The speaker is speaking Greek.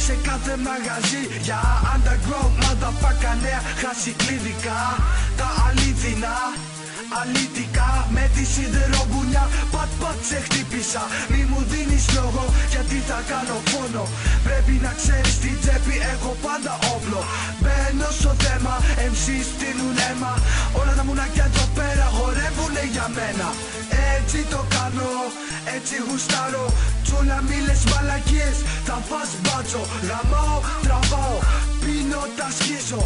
σε κάθε μαγαζί. Για underground motherfucker νέα χασικλίδικα. Τα αλήθινα, αλήτικα με τη σιδερογουνιά. Πατ σε χτύπησα, μη μου δίνεις λόγο γιατί θα κάνω φόνο. Πρέπει να ξέρεις στην τσέπη έχω πάντα όπλο. Μπαίνω στο θέμα, MC στείλουν αίμα. Όλα τα μουνάκια εδώ πέρα χορεύουνε για μένα. Έτσι το κάνω, έτσι γουστάρω. Τσούλα μη λες μαλακίες, θα φας μπάτσο. Γαμάω, τραβάω, πίνω, τα σκίζω.